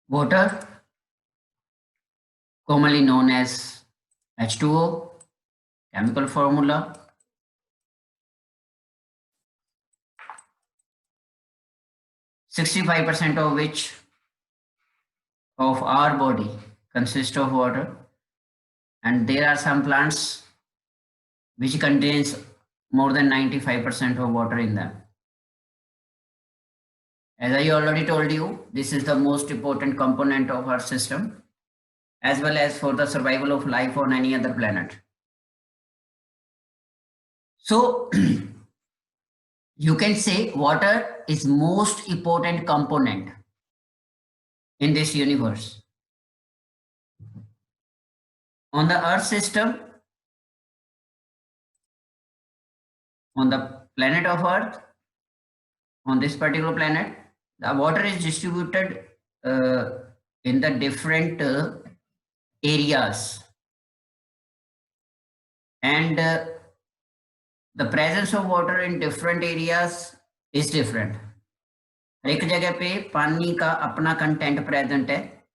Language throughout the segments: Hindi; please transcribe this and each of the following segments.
Water, commonly known as H2O, chemical formula. (65% of which of our body consists of water, and there are some plants which contains more than 95% of water in them. As I already told you, this is the most important component of our system, as well as for the survival of life on any other planet. So you can say water is most important component in this universe. On the Earth system, on the planet of Earth, on this particular planet, the water is distributed in the different areas, and the presence of water in different areas is different. एक जगह पे पानी का अपना कंटेंट प्रेजेंट है,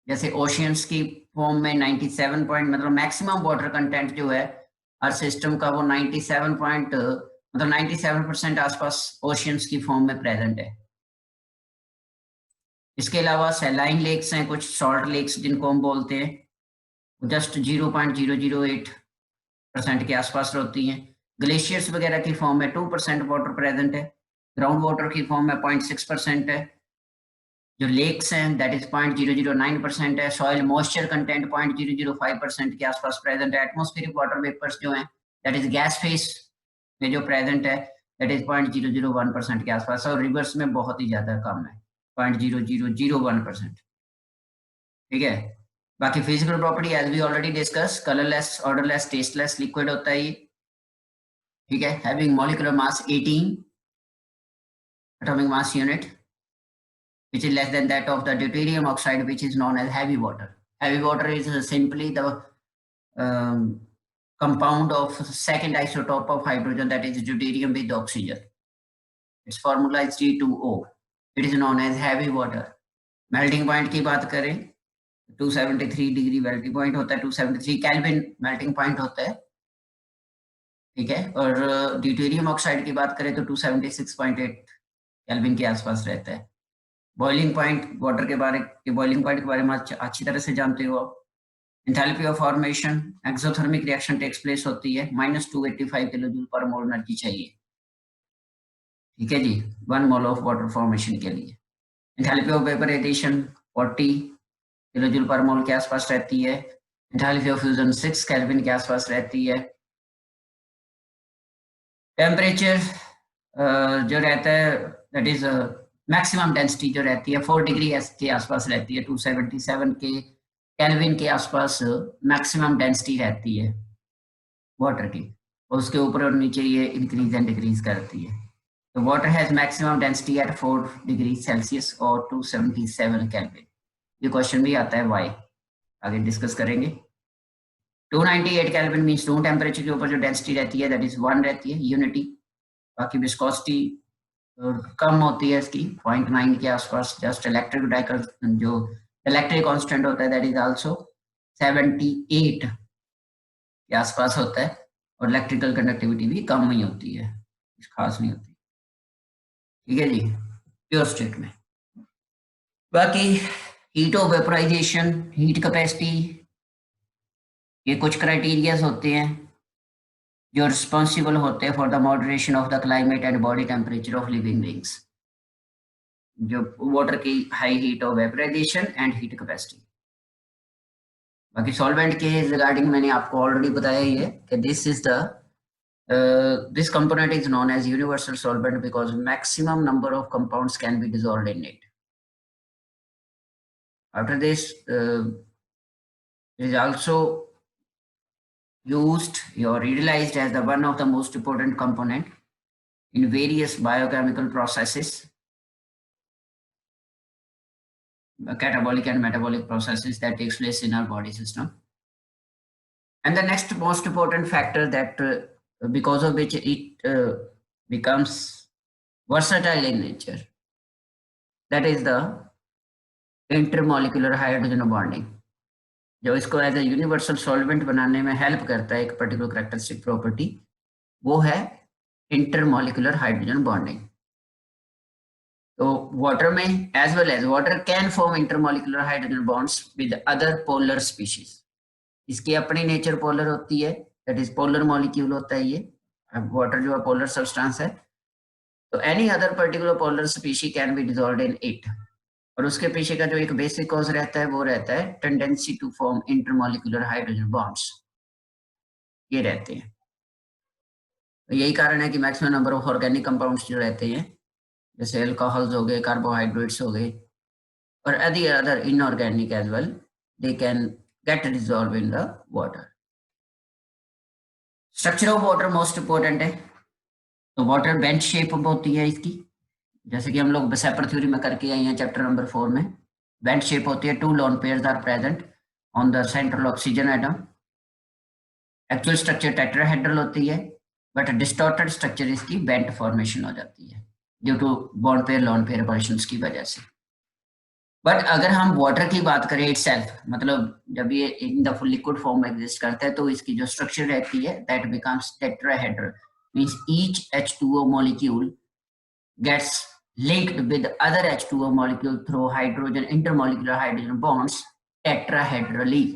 जैसे ओशियंस की फॉर्म में 97 पॉइंट मतलब मैक्सिमम वाटर कंटेंट जो है हर सिस्टम का वो 97 पॉइंट मतलब 97% आसपास ओशियंस की फॉर्म में प्रेजेंट है। इसके अलावा सैलाइन लेक्स हैं, कुछ सॉल्ट लेक्स जिनको हम बोलते हैं, जस्ट 0.008% के आसपास रहती हैं। ग्लेशियर्स वगैरह की फॉर्म में 2% वाटर प्रेजेंट है, ग्राउंड वाटर की फॉर्म में 0.6% है, जो लेक्स हैं दैट इज 0.009% है, सॉइल मॉइस्चर कंटेंट 0.005% के आसपास प्रेजेंट है, एटमॉस्फेरिक वाटर वेपर्स जो हैं दैट इज गैस फेस में जो प्रेजेंट है दैट इज 0.001% के आसपास, और रिवर्स में बहुत ही ज्यादा कम है 0.0001%। ठीक है, बाकी physical property as we already discuss, colourless, odourless, tasteless liquid होता है ये। ठीक है, having molecular mass 18 atomic mass unit, which is less than that of the deuterium oxide, which is known as heavy water. Heavy water is simply the compound of second isotope of hydrogen, that is deuterium with oxygen. Its formula is D2O. It is known as heavy water. Melting point की बात करें 273 डिग्री मेल्टिंग पॉइंट होता है, 273 केल्विन मेल्टिंग पॉइंट होता है। ठीक है, और ड्यूटेरियम ऑक्साइड की बात करें तो 276.8 केल्विन के आसपास रहता है। बॉइलिंग पॉइंट वाटर के बॉइलिंग पॉइंट के बारे में अच्छी तरह से जानते हो आप। Enthalpy of formation, exothermic reaction takes place होती है, -285 किलो जूल पर मोल एनर्जी चाहिए। ठीक है जी, 1 मोल ऑफ वाटर फॉर्मेशन के लिए। Enthalpy of vaporization 40 kilojoule per mole के आसपास रहती है। एंथैल्पी ऑफ फ्यूजन 6 केल्विन के आसपास रहती है। टेम्परेचर जो रहता है दैट इज मैक्सिमम डेंसिटी जो रहती है 4 डिग्री एस के आसपास रहती है, 277 के केल्विन के आसपास मैक्सिमम डेंसिटी रहती है वाटर की, और उसके ऊपर और नीचे ये इंक्रीज एंड डिक्रीज करती है। तो water has maximum density at 4 degree Celsius और 277 केल्विन। ये क्वेश्चन भी आता है वाई, आगे डिस्कस करेंगे। 298 केल्विन मींस रूम टेम्परेचर के ऊपर जो डेंसिटी रहती है दैट इज 1 रहती है, यूनिटी। बाकी विस्कोसिटी कम होती है इसकी 0.9 के आसपास। जस्ट इलेक्ट्रिक डाइकर जो इलेक्ट्रिक कांस्टेंट होता है दैट इज आल्सो 78 के आसपास होता है, और इलेक्ट्रिकल कंडक्टिविटी भी कम ही होती है, कुछ खास नहीं होती। ठीक है जी, प्योर स्टेट में। बाकी heat of vaporization, heat capacity, ये कुछ क्राइटेरियाज होते हैं जो रिस्पॉन्सिबल होते हैं for the moderation of the climate and body temperature of living beings, जो वाटर की high heat of vaporization and heat capacity. बाकी सॉल्वेंट के रिगार्डिंग मैंने आपको ऑलरेडी बताया ही है कि this is the this component is known as universal solvent because maximum number of compounds can be dissolved in it. After this, it is also used or utilized as the one of the most important component in various biochemical processes, catabolic and metabolic processes that takes place in our body system. And the next most important factor that because of which it becomes versatile in nature, that is the intermolecular hydrogen bonding, जो इसको एज ए यूनिवर्सल सॉल्वेंट बनाने में हेल्प करता है, एक पर्टिकुलर कैरेक्टरिस्टिक प्रॉपर्टी, वो है इंटरमॉलिक्यूलर हाइड्रोजन बॉन्डिंग। तो वाटर में as well as water can form intermolecular hydrogen bonds with other polar species. इसकी अपनी नेचर पोलर होती है, दैट इज पोलर मॉलिक्यूल होता है ये। वाटर जो है पोलर सब्सटेंस है, तो any other particular polar species can be dissolved in it. और उसके पीछे का जो एक बेसिक कॉज रहता है वो रहता है tendency to form intermolecular hydrogen bonds, ये रहते हैं। तो यही कारण है कि maximum number of organic compounds जो रहते हैं, जैसे अल्कोहल्स हो गए, कार्बोहाइड्रेट्स हो गए, और other inorganic as well, they can get dissolve in the water. Structure of water most important है। तो वाटर बेंच शेप होती है इसकी, जैसे कि हम लोग बेसेपर थ्योरी में करके आए हैं चैप्टर नंबर 4 में। बेंच शेप होती है, 2 lone pairs are present on the central oxygen atom. Actual structure tetrahedral होती है, बट डिस्टॉर्टेड स्ट्रक्चर इसकी बेंट फॉर्मेशन हो जाती है due to bond pair lone pair operations की वजह से। बट अगर हम वाटर की बात करें इटसेल्फ, मतलब जब ये in the full liquid form में एग्जिस्ट करता है, तो इसकी जो स्ट्रक्चर रहती है that becomes tetrahedral, means each H2O molecule gets linked with other H2O molecule through hydrogen intermolecular hydrogen bonds tetrahedrally.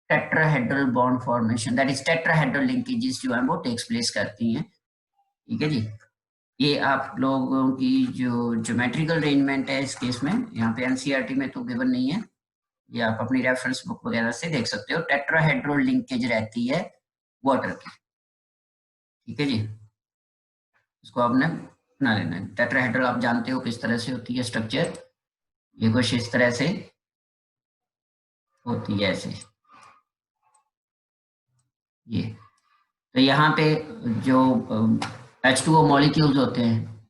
Tetrahedral bond formation, that is tetrahedral linkages जो है वो टेक्स प्लेस करती हैं। ठीक है जी, ये आप लोगों की जो ज्योमेट्रिकल अरेंजमेंट है इस केस में, यहाँ पे एनसीईआरटी में तो गिवन नहीं है, ये आप अपनी रेफरेंस बुक वगैरह से देख सकते हो। टेट्राहेड्रल लिंकेज रहती है वाटर की। ठीक है जी, इसको आपने बना लेना है। टेट्राहेड्रल आप जानते हो किस तरह से होती है स्ट्रक्चर, ये कुछ इस तरह से होती है, ऐसे ये। तो यहाँ पे जो H2O मॉलिक्यूल्स होते हैं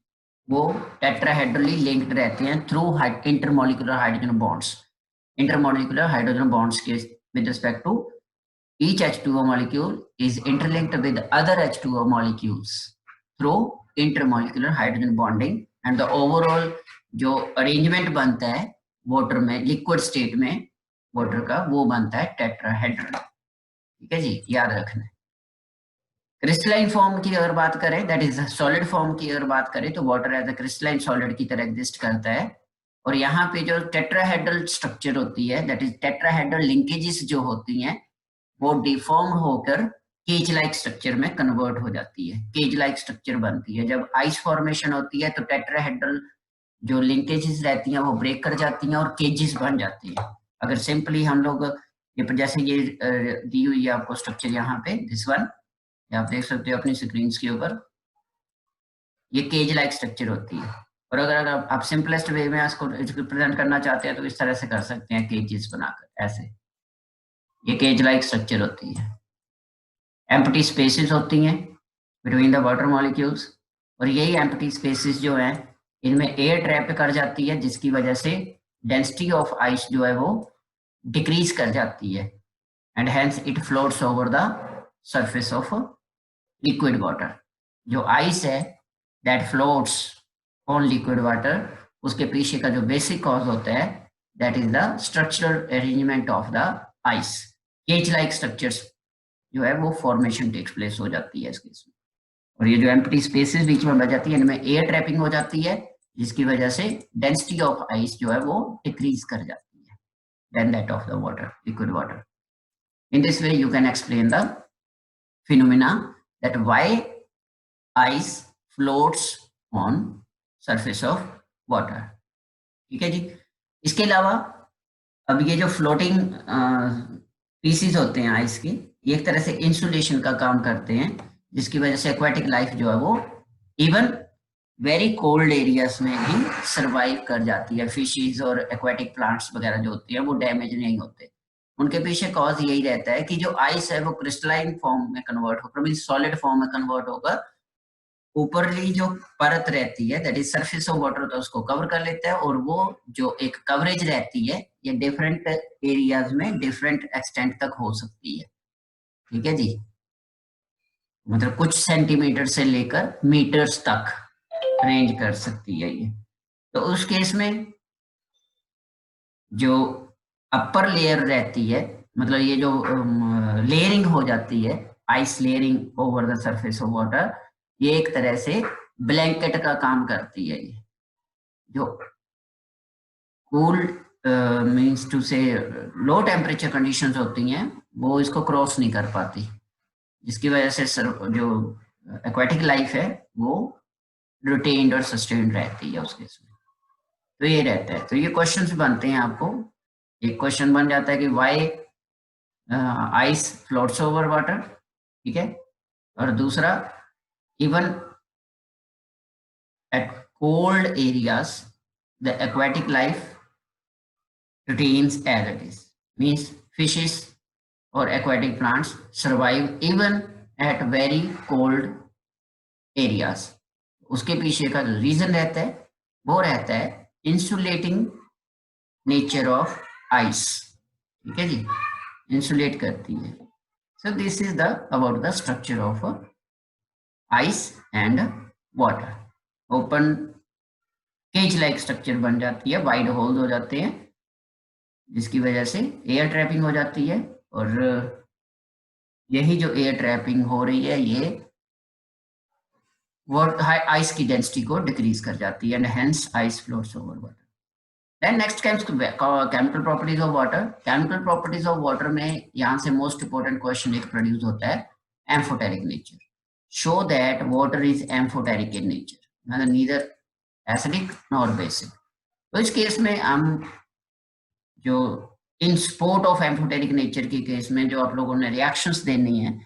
वो टेट्राहेड्रली लिंक्ड रहते हैं through intermolecular hydrogen bonds. Intermolecular hydrogen bonds के with respect to each H2O molecule is interlinked with other H2O molecules through intermolecular hydrogen bonding, and the overall जो अरेंजमेंट बनता है वाटर में, लिक्विड स्टेट में वाटर का, वो बनता है टेट्राहेड्रल। ठीक है जी, याद रखना है। क्रिस्टलाइन फॉर्म की अगर बात करें, दैट इज सॉलिड फॉर्म की अगर बात करें, तो water as a crystalline solid की तरह एग्जिस्ट करता है। और यहाँ पे जो टेट्राहेड्रल स्ट्रक्चर होती है, दैट इज टेट्राहेड्रल लिंकेजेस जो होती हैं, वो डिफॉर्म होकर केज लाइक स्ट्रक्चर में कन्वर्ट हो जाती है, केज लाइक स्ट्रक्चर बनती है। जब आइस फॉर्मेशन होती है तो टेट्राहेड्रल जो लिंकेजेस रहती हैं वो ब्रेक कर जाती हैं और केजेस बन जाते हैं। अगर सिंपली हम लोग ये जैसे ये दी हुई है आपको स्ट्रक्चर यहाँ पे, दिस वन, आप देख सकते हो अपनी स्क्रीन के ऊपर, ये केज लाइक स्ट्रक्चर होती है। और अगर आप सिंपलेस्ट वे में इसको रिप्रेजेंट करना चाहते हैं तो इस तरह से कर सकते हैं, केजेस बनाकर ऐसे, ये केज लाइक स्ट्रक्चर होती है। एम्प्टी स्पेसेस होती हैं बिटवीन द वाटर मॉलिक्यूल्स, और यही एम्प्टी स्पेसेस जो हैं इनमें एयर ट्रैप कर जाती है, जिसकी वजह से डेंसिटी ऑफ आइस जो है वो डिक्रीज कर जाती है, and hence it floats over the surface of liquid water. जो आइस है that floats on liquid water, उसके पीछे का जो बेसिक कॉज होता है that is the structural arrangement of the ice. Cage like structures जो है वो फॉर्मेशन टेक्स प्लेस हो जाती है इस केस में। और ये जो एम्प्टी स्पेसेस बीच में बच जाती है, इनमें एयर ट्रैपिंग हो जाती है, जिसकी वजह से डेंसिटी ऑफ आइस जो है वो डिक्रीज कर जाती है than that of the water, liquid water. In this way you can explain the phenomena that why ice floats on surface of water. ठीक है जी, इसके अलावा अब ये जो फ्लोटिंग पीसीज होते हैं आइस के, ये एक तरह से इंसुलेशन का काम करते हैं, जिसकी वजह से एक्वाटिक लाइफ जो है वो इवन वेरी कोल्ड एरियाज में भी सरवाइव कर जाती है। फिशेज और एक्वाटिक प्लांट्स वगैरह जो होती है वो डैमेज नहीं होते। उनके पीछे कॉज यही रहता है कि जो आइस है वो क्रिस्टलाइन फॉर्म में कन्वर्ट होकर, मीन सॉलिड फॉर्म में कन्वर्ट होकर ऊपरली जो परत रहती है that is surface of water, तो उसको कवर कर लेता है, और वो जो एक कवरेज रहती है ये डिफरेंट एरियाज में डिफरेंट एक्सटेंट तक हो सकती है। ठीक है जी, मतलब कुछ सेंटीमीटर से लेकर मीटर्स तक रेंज कर सकती है ये। तो उस केस में जो अपर लेयर रहती है, मतलब ये जो लेयरिंग हो जाती है, ice layering over the surface of water, ये एक तरह से ब्लैंकेट का काम करती है। ये जो कूल मीन्स टू से लो टेम्परेचर कंडीशंस होती हैं, वो इसको क्रॉस नहीं कर पाती, जिसकी वजह से जो एक्वाटिक लाइफ है वो रिटेन्ड और सस्टेन्ड रहती है उसके इसमें। तो ये रहता है। तो ये क्वेश्चंस बनते हैं आपको। एक क्वेश्चन बन जाता है कि why ice floats over water, ठीक है। और दूसरा, even at cold areas the aquatic life retains as it is, means fishes or aquatic plants survive even at very cold areas। उसके पीछे का जो रीजन रहता है वो रहता है इंसुलेटिंग नेचर ऑफ आइस, ठीक है जी, इंसुलेट करती है। So this is the about the structure of ice and water. Open cage like structure बन जाती है, वाइड होल्स हो जाते हैं, जिसकी वजह से एयर ट्रैपिंग हो जाती है। और यही जो एयर ट्रैपिंग हो रही है ये वाटर आइस की डेंसिटी को डिक्रीज कर जाती है, and hence ice floats over water. Then next chemical properties of water. Chemical properties of water में यहाँ से मोस्ट इंपोर्टेंट क्वेश्चन एक प्रोड्यूस होता है, amphoteric nature. Show that water is amphoteric in nature, मतलब नीदर एसिडिक नॉर बेसिक। तो इस केस में हम जो in support of amphoteric nature के केस में जो आप लोगों ने रिएक्शंस देनी है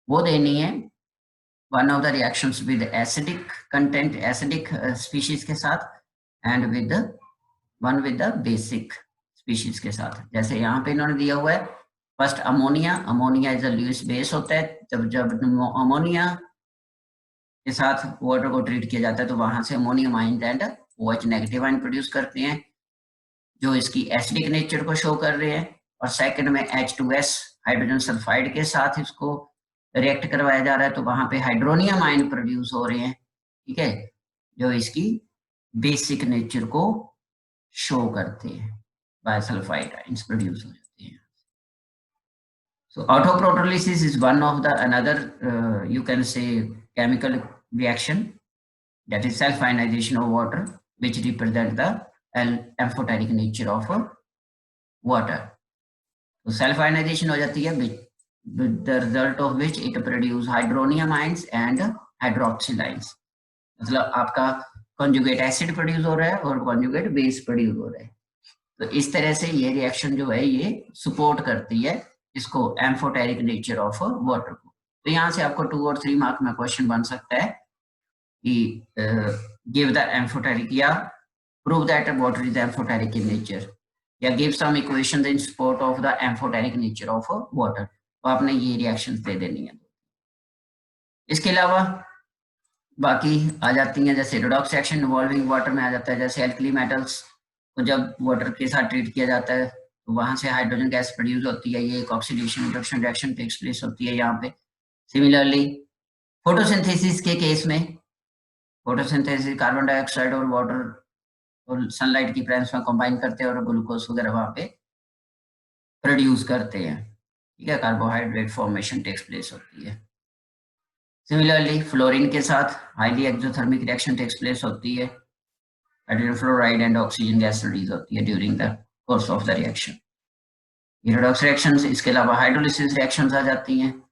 वो देनी है, one of the reactions with acidic content, acidic species के साथ, and with one with the basic species के साथ। जैसे यहाँ पे इन्होंने दिया हुआ है, first ammonia. Ammonia is a Lewis base होता है। जब अमोनिया के साथ वाटर को ट्रीट किया जाता है तो वहां से ammonium ion and OH negative ion produce करते हैं, जो इसकी एसिडिक नेचर को शो कर रहे हैं। और सेकंड में H2S हाइड्रोजन सल्फाइड के साथ इसको रिएक्ट करवाया जा रहा है, तो वहां पे हाइड्रोनियम आयन प्रोड्यूस हो रहे हैं, ठीक है, जो इसकी बेसिक नेचर को शो करते हैं। बायसल्फाइड आयंस प्रोड्यूस हो जाते हैं। So autoprotolysis is one of the another you can say chemical reaction, that is self ionization of water, which represent the amphoteric nature of water. तो self ionization हो जाती है, with the result of which it produce hydronium ions and hydroxyl ions। मतलब आपका conjugate acid प्रोड्यूस हो रहा है और conjugate base प्रोड्यूस हो रहा है। तो इस तरह से ये रिएक्शन जो है ये सपोर्ट करती है इसको एम्फोटेरिक नेचर ऑफ वाटर को। तो यहाँ से आपको 2 और 3 मार्क में क्वेश्चन बन सकता है कि गिव द एम्फोटेरिक, या prove that water is amphoteric in nature, या give some equation in support of the amphoteric nature of water. तो आपने ये रिएक्शंस दे देनी है। इसके अलावा बाकी आ जाती हैं, जैसे रिडॉक्स रिएक्शन इन्वॉल्विंग वाटर में आ जाता है, जैसे एल्कली मेटल्स को जब वाटर के साथ ट्रीट किया जाता है तो वहां से हाइड्रोजन गैस प्रोड्यूस होती है, ये एक oxidation reduction reaction takes place होती है यहाँ पे। सिमिलरली फोटोसिंथेसिस के केस में, फोटोसिंथेसिस कार्बन डाइऑक्साइड और वाटर और सनलाइट की प्रेजेंस में कंबाइन करते हैं और ग्लूकोज वगैरह वहां पे प्रोड्यूस करते हैं, ठीक है, कार्बोहाइड्रेट फॉर्मेशन टेक्स प्लेस होती है। सिमिलरली फ्लोरीन के साथ highly exothermic reaction takes place होती है, hydrogen fluoride and oxygen gas release होती है during the course of the reaction. ये रिडॉक्स रिएक्शंस, इसके अलावा हाइड्रोलिसिस रिएक्शंस आ जाती हैं।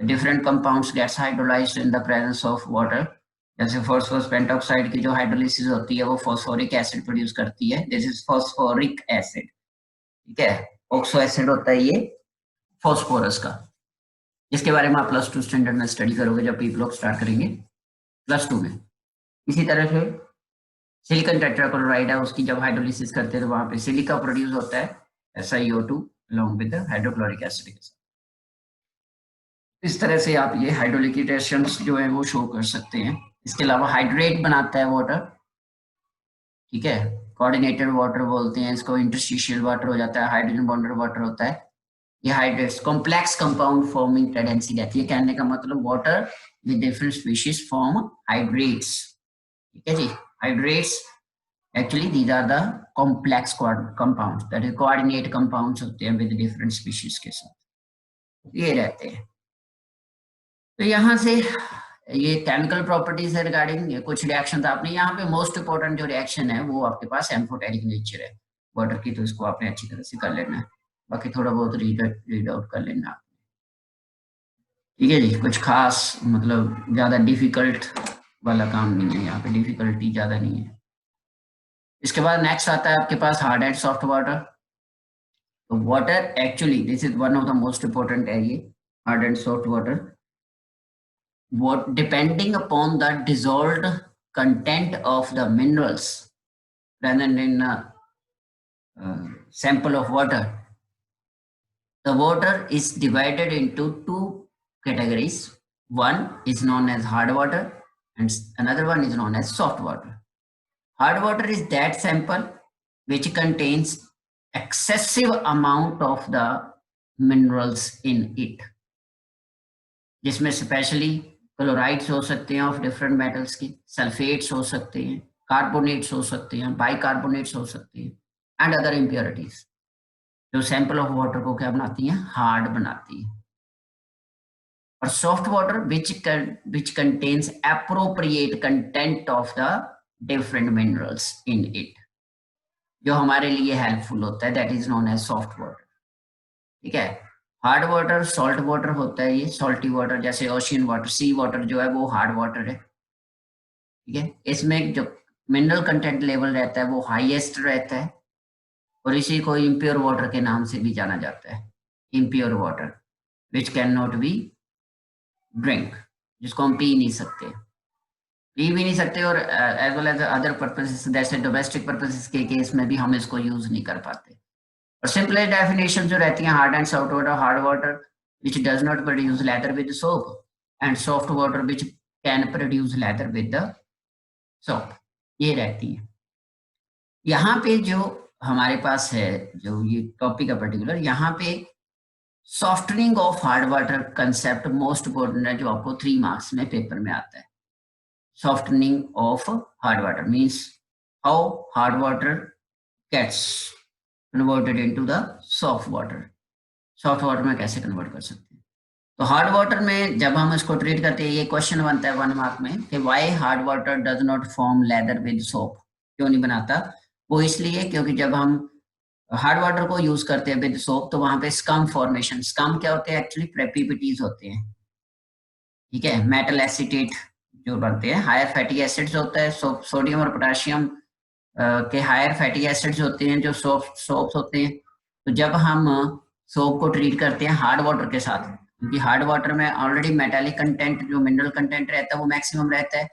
Different compounds gets hydrolyzed in the presence of water, जैसे फॉस्फोरस पेंटॉक्साइड की जो हाइड्रोलिसिस होती है वो फॉस्फोरिक एसिड प्रोड्यूस करती है, दिस इज फॉस्फोरिक एसिड, ठीक है। ऑक्सो एसिड होता है ये फॉस्फोरस का, इसके बारे में आप +2 स्टैंडर्ड में स्टडी करोगे जब पीपल लोग स्टार्ट करेंगे +2 में। इसी तरह से सिलिकॉन टेट्राक्लोराइड है, उसकी जब हाइड्रोलिसिस करते हैं तो वहां पे सिलिका प्रोड्यूस होता है, SiO2 along with the hydrochloric acid के साथ। इस तरह से आप ये हाइड्रोलिक रिएक्शंस जो है वो शो कर सकते हैं। इसके अलावा हाइड्रेट बनाता है वाटर, ठीक है, कोऑर्डिनेटेड वाटर बोलते हैं इसको, इंटरस्टिशियल वाटर हो जाता है, हाइड्रोजन बॉन्डेड वाटर होता है। ये hydrates complex compound forming tendency रहती है, कहने का मतलब water with different species form hydrates, ठीक है जी। Hydrates actually these are the complex compounds, that is coordinate compounds होते हैं विद डिफरेंट स्पीशीज के साथ, ये रहते हैं। तो यहाँ से ये केमिकल प्रॉपर्टीज है रिगार्डिंग कुछ रिएक्शन आपने यहाँ पे मोस्ट इंपोर्टेंट जो रिएक्शन है वो आपके पास एम्फोटेरिक नेचर है वाटर की, तो इसको आपने अच्छी तरह से कर लेना है, बाकी थोड़ा बहुत रीड आउट कर लेना। ठीक है जी, कुछ खास मतलब ज्यादा डिफिकल्ट वाला काम नहीं है, यहाँ पे डिफिकल्टी ज्यादा नहीं है। इसके बाद नेक्स्ट आता है आपके पास हार्ड एंड सॉफ्ट वाटर। तो water actually this is one of the most important है ये hard and soft water, what depending upon the dissolved content of the minerals rather than a sample of water. The water is divided into two categories. One is known as hard water and another one is known as soft water. Hard water is that sample which contains excessive amount of the minerals in it, जिसमें स्पेशली क्लोराइड्स हो सकते हैं ऑफ डिफरेंट मेटल्स के, सल्फेट्स हो सकते हैं, कार्बोनेट्स हो सकते हैं, बाइकार्बोनेट्स हो सकते हैं एंड अदर इम्प्योरिटीज, जो सैंपल ऑफ वाटर को क्या बनाती हैं, हार्ड बनाती है। और soft water which contains appropriate content of the different minerals in it, जो हमारे लिए हेल्पफुल होता है, that is known as soft water. ठीक है, हार्ड वाटर सॉल्ट वाटर होता है, ये सॉल्टी वाटर, जैसे ओशियन वाटर, सी वाटर जो है वो हार्ड वाटर है। ठीक है, इसमें जो मिनरल कंटेंट लेवल रहता है वो हाईएस्ट रहता है, और इसी को इम्प्योर वाटर के नाम से भी जाना जाता है, impure water which can not be drink, जिसको हम पी नहीं सकते, पी भी नहीं सकते, और as well as other purposes जैसे डोमेस्टिक पर्पसेस के केस में भी हम इसको यूज नहीं कर पाते। और सिंपलेस्ट डेफिनेशन जो रहती है hard and soft water, hard water which does not produce lather with soap and soft water which can produce lather with the soap, ये रहती है। यहाँ पे जो हमारे पास है जो ये टॉपिक है पर्टिकुलर, यहाँ पे softening of hard water concept most important है, जो आपको 3 मार्क्स में पेपर में आता है। Softening of hard water means how hard water gets converted into the soft water, soft water में कैसे कन्वर्ट कर सकते हैं। तो हार्ड वाटर में जब हम इसको ट्रीट करते हैं, ये क्वेश्चन बनता है 1 मार्क में कि why hard water does not form lather with soap, क्यों नहीं बनाता, वो इसलिए क्योंकि जब हम हार्ड वाटर को यूज करते हैं विद सोप तो वहां पे स्कम फॉर्मेशन, स्कम क्या होते हैं, एक्चुअली प्रेसिपिटेट्स होते हैं। ठीक है, मेटल एसीटेट जो बनते हैं, हायर फैटी एसिड्स होता है, सोडियम और पोटेशियम के हायर फैटी एसिड्स होते हैं जो सोप्स होते हैं। तो जब हम सोप को ट्रीट करते हैं हार्ड वाटर के साथ, क्योंकि हार्ड वाटर में ऑलरेडी मेटालिक कंटेंट जो मिनरल कंटेंट रहता है वो मैक्सिमम रहता है,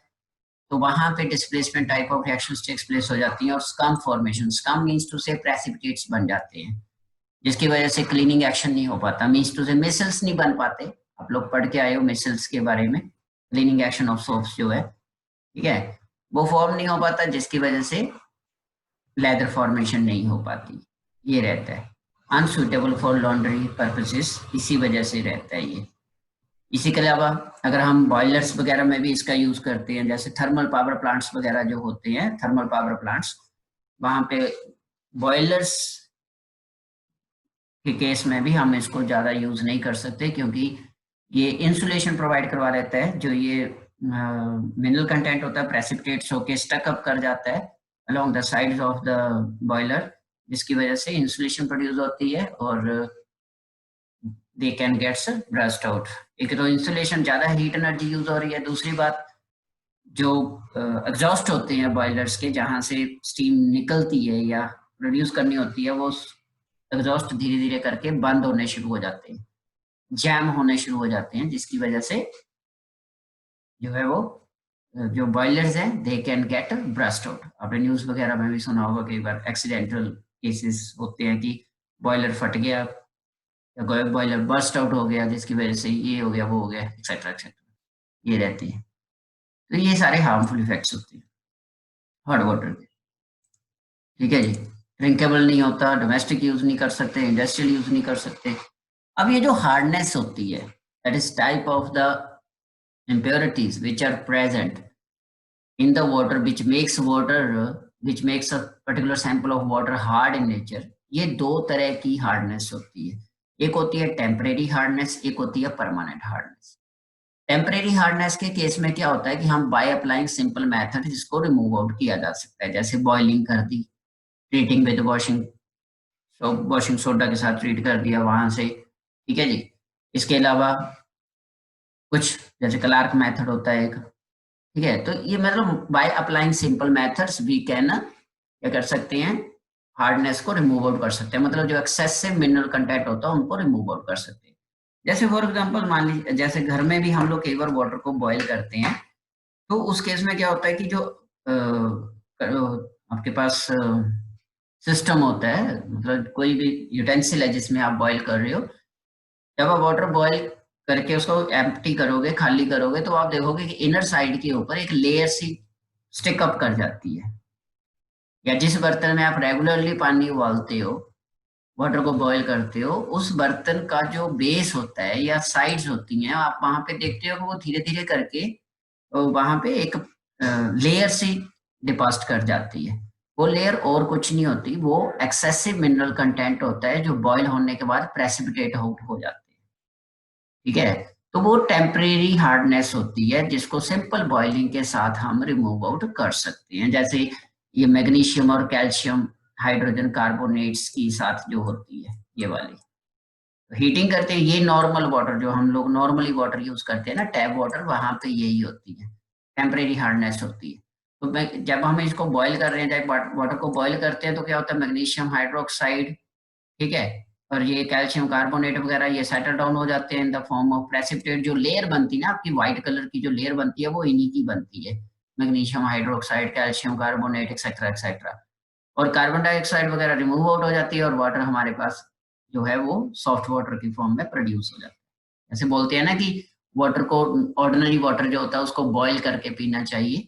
तो वहां पे displacement type of reactions takes place हो जाती हैं और scum formation, scum means to say precipitates बन जाते हैं, जिसकी वजह से क्लीनिंग एक्शन नहीं हो पाता, मींस टू से मिसल्स नहीं बन पाते। आप लोग पढ़ के आए हो मिसल्स के बारे में, क्लीनिंग एक्शन ऑफ सोप्स जो है, ठीक है, वो फॉर्म नहीं हो पाता, जिसकी वजह से लेदर फॉर्मेशन नहीं हो पाती, ये रहता है अनसुटेबल फॉर लॉन्ड्री पर्पसेस, इसी वजह से रहता है ये। इसी के अलावा अगर हम बॉयलर्स वगैरह में भी इसका यूज करते हैं, जैसे थर्मल पावर प्लांट्स वगैरह जो होते हैं, थर्मल पावर प्लांट्स, वहां पे बॉयलर्स के केस में भी हम इसको ज्यादा यूज नहीं कर सकते, क्योंकि ये इंसुलेशन प्रोवाइड करवा रहता है, जो ये मिनरल कंटेंट होता है प्रेसिपिटेट्स होके स्टक अप कर जाता है along the sides of the boiler, जिसकी वजह से इंसुलेशन प्रोड्यूस होती है और they can get burst out। एक तो इंसुलेशन ज्यादा हीट एनर्जी यूज हो रही है, दूसरी बात जो एग्जॉस्ट होते हैं बॉयलर्स के, जहां से स्टीम निकलती है या प्रोड्यूस करनी होती है, वो एग्जॉस्ट धीरे धीरे करके बंद होने शुरू हो जाते हैं, जैम होने शुरू हो जाते हैं, जिसकी वजह से जो है वो जो बॉयलर्स हैं दे कैन गेट ब्रस्ट आउट। आपने न्यूज वगैरह में भी सुना होगा, कई बार एक्सीडेंटल केसेस होते हैं कि बॉयलर फट गया या बॉयलर बर्स्ट आउट हो गया, जिसकी वजह से ये हो गया वो हो गया एक्सेट्रा एक्सेट्रा, ये रहती है। तो ये सारे हार्मफुल इफेक्ट्स होते हैं हार्ड वाटर के। ठीक है जी, ड्रिंकेबल नहीं होता, डोमेस्टिक यूज नहीं कर सकते, इंडस्ट्रियल यूज नहीं कर सकते। अब ये जो हार्डनेस होती है, that is type of the impurities which are present in the water which makes water which makes a particular sample of water hard in nature, ये दो तरह की हार्डनेस होती है। एक होती है टेम्परेरी हार्डनेस, एक होती है परमानेंट हार्डनेस। टेम्परेरी हार्डनेस के केस में क्या होता है कि हम बाय अप्लाइंग सिंपल मेथड इसको रिमूव आउट किया जा सकता है, जैसे बॉइलिंग कर दी, ट्रीटिंग विद वॉशिंग सोडा के साथ ट्रीट कर दिया वहां से, ठीक है जी। इसके अलावा कुछ जैसे क्लार्क मेथड होता है एक, ठीक है। तो ये मतलब by applying simple methods we can क्या कर सकते हैं, हार्डनेस को रिमूव आउट कर सकते हैं, मतलब जो एक्सेसिव मिनरल कंटेंट होता है उनको रिमूव आउट कर सकते हैं। जैसे फॉर एग्जांपल मान लीजिए, जैसे घर में भी हम लोग कई बार वाटर को बॉईल करते हैं, तो उस केस में क्या होता है कि जो आपके पास सिस्टम होता है, मतलब कोई भी यूटेंसिल है जिसमें आप बॉईल कर रहे हो, जब आप वाटर बॉईल करके उसको एम्प्टी करोगे, खाली करोगे, तो आप देखोगे कि इनर साइड के ऊपर एक लेयर सी स्टिक अप कर जाती है। या जिस बर्तन में आप रेगुलरली पानी उबालते हो, वाटर को बॉईल करते हो, उस बर्तन का जो बेस होता है या साइड्स होती हैं, आप वहां पे देखते हो कि वो धीरे धीरे करके वहां पे एक लेयर सी डिपॉजिट कर जाती है। वो लेयर और कुछ नहीं होती, वो एक्सेसिव मिनरल कंटेंट होता है जो बॉईल होने के बाद प्रेसिपिटेट आउट हो जाते हैं, ठीक है। तो वो टेम्परेरी हार्डनेस होती है जिसको सिंपल बॉइलिंग के साथ हम रिमूव आउट कर सकते हैं, जैसे ये मैग्नीशियम और कैल्शियम हाइड्रोजन कार्बोनेट्स की साथ जो होती है ये वाली, हीटिंग करते हैं, ये नॉर्मल वाटर जो हम लोग नॉर्मली वाटर यूज करते हैं ना, टैप वाटर, वहां पे यही होती है, टेम्परेरी हार्डनेस होती है। तो जब हम इसको बॉईल कर रहे हैं, जब वाटर को बॉईल करते हैं, तो क्या होता है, मैग्नीशियम हाइड्रोक्साइड, ठीक है, और ये कैल्शियम कार्बोनेट वगैरह ये सेटल डाउन हो जाते हैं in the form of precipitate. जो लेयर बनती है ना आपकी व्हाइट कलर की जो लेयर बनती है, वो इन्हीं की बनती है, magnesium hydroxide, calcium carbonate, etcetera etcetera. और कार्बन डाइऑक्साइड वगैरह रिमूव आउट हो जाती है, और वाटर हमारे पास जो है वो सॉफ्ट वाटर की फॉर्म में प्रोड्यूस हो जाता है। ऐसे बोलते हैं ना कि वाटर को, ऑर्डिनरी वाटर जो होता है उसको बॉईल करके पीना चाहिए,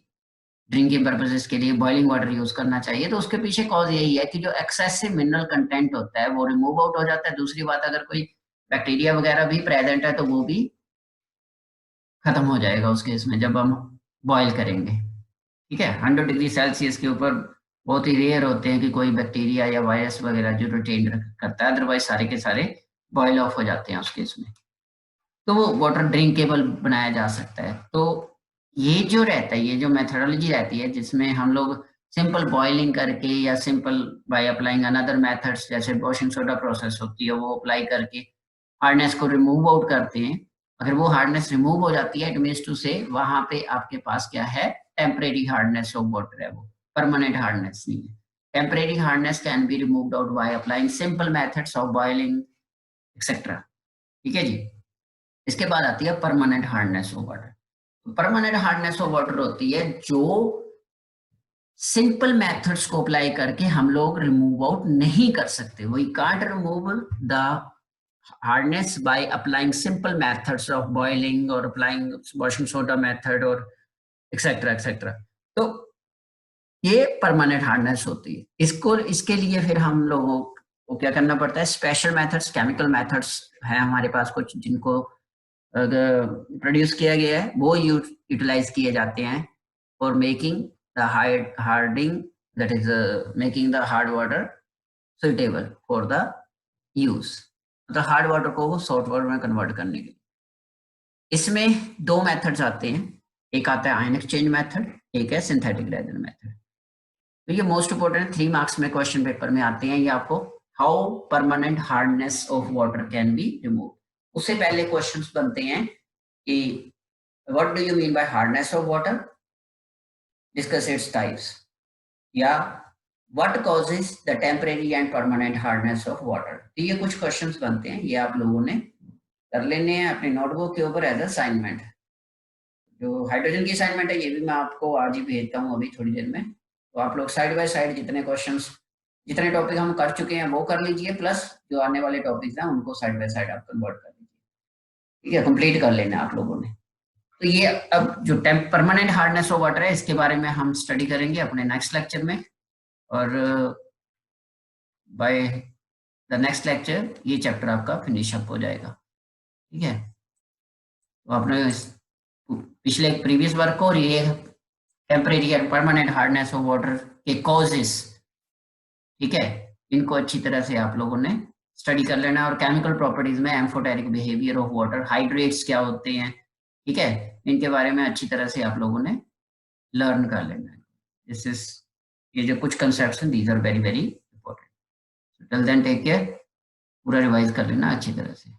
ड्रिंकिंग पर्पसेस के लिए बॉइलिंग वाटर यूज करना चाहिए। तो उसके पीछे कॉज यही है कि जो एक्सेसिव मिनरल कंटेंट होता है वो रिमूव आउट हो जाता है। दूसरी बात, अगर कोई बैक्टीरिया वगैरह भी प्रेजेंट है तो वो भी खत्म हो जाएगा उस केस में जब हम बॉईल करेंगे, ठीक है। 100 डिग्री सेल्सियस के ऊपर बहुत ही रेयर होते हैं कि कोई बैक्टीरिया या वायरस वगैरह जो रिटेन करता है, अदरवाइज सारे के सारे बॉईल ऑफ हो जाते हैं उस केस में, तो वो वाटर ड्रिंकेबल बनाया जा सकता है। तो ये जो रहता है, ये जो मेथडोलॉजी रहती है जिसमें हम लोग सिंपल बॉइलिंग करके या simple by applying another methods जैसे वॉशिंग सोडा प्रोसेस होती है वो अप्लाई करके हार्डनेस को रिमूव आउट करते हैं। अगर वो हार्डनेस रिमूव हो जाती है, इट मीन्स टू से वहां पे आपके पास क्या है, टेम्परेरी हार्डनेस ऑफ वाटर है, वो परमानेंट हार्डनेस नहीं है। Temporary hardness can be removed out by applying simple methods of boiling etcetera, ठीक है जी। इसके बाद आती है permanent hardness of water. Permanent hardness of water होती है जो सिंपल मेथड्स को अप्लाई करके हम लोग रिमूव आउट नहीं कर सकते। We can't remove the hardness by applying simple methods of boiling और अप्लाइंग वॉशिंग सोडा मेथड और एक्सेट्रा एक्सेट्रा। तो ये परमानेंट हार्डनेस होती है। इसको, इसके लिए फिर हम लोगों को क्या करना पड़ता है, स्पेशल मेथड्स, केमिकल मेथड्स है हमारे पास कुछ जिनको प्रोड्यूस किया गया है, वो यूटिलाइज किए जाते हैं for making the harding, that is making the hard water suitable for the use, मतलब हार्ड वाटर को वो सॉफ्ट वाटर में कन्वर्ट करने के लिए। इसमें दो मेथड्स आते हैं, एक आता है आयन एक्सचेंज मेथड, एक है सिंथेटिक रेजन मेथड। तो ये मोस्ट इंपोर्टेंट 3 मार्क्स में क्वेश्चन पेपर में आते हैं। ये आपको how permanent hardness of water can be remove, उससे पहले क्वेश्चंस बनते हैं कि what do you mean by hardness of water, discuss its types, या what causes the temporary and permanent hardness of water. तो ये कुछ क्वेश्चंस बनते हैं, ये आप लोगों ने कर लेने हैं अपनी नोटबुक के ऊपर एज असाइनमेंट। जो हाइड्रोजन की असाइनमेंट है ये भी मैं आपको आज ही भेजता हूँ, अभी थोड़ी देर में। तो आप लोग साइड बाय साइड जितने क्वेश्चंस, जितने टॉपिक हम कर चुके हैं वो कर लीजिए, प्लस जो आने वाले टॉपिक्स हैं उनको साइड बाय साइड आप कन्वर्ट कर लीजिए, ठीक है, कंप्लीट कर लेना आप लोगों ने। तो ये अब जो परमानेंट हार्डनेस ऑफ वाटर है इसके बारे में हम स्टडी करेंगे अपने नेक्स्ट लेक्चर में, और बाय द नेक्स्ट लेक्चर ये चैप्टर आपका फिनिश अप हो जाएगा, ठीक है। तो आपने पिछले प्रीवियस वर्क को और ये टेम्परेरी और परमानेंट हार्डनेस ऑफ वाटर के कॉजेस, ठीक है, इनको अच्छी तरह से आप लोगों ने स्टडी कर लेना। और केमिकल प्रॉपर्टीज में amphoteric behaviour of water, hydrates क्या होते हैं, ठीक है, इनके बारे में अच्छी तरह से आप लोगों ने लर्न कर लेना है। दिस इज, ये जो कुछ कंसेप्ट्स हैं, these are very very important. Till then take care, पूरा रिवाइज कर लेना अच्छी तरह से।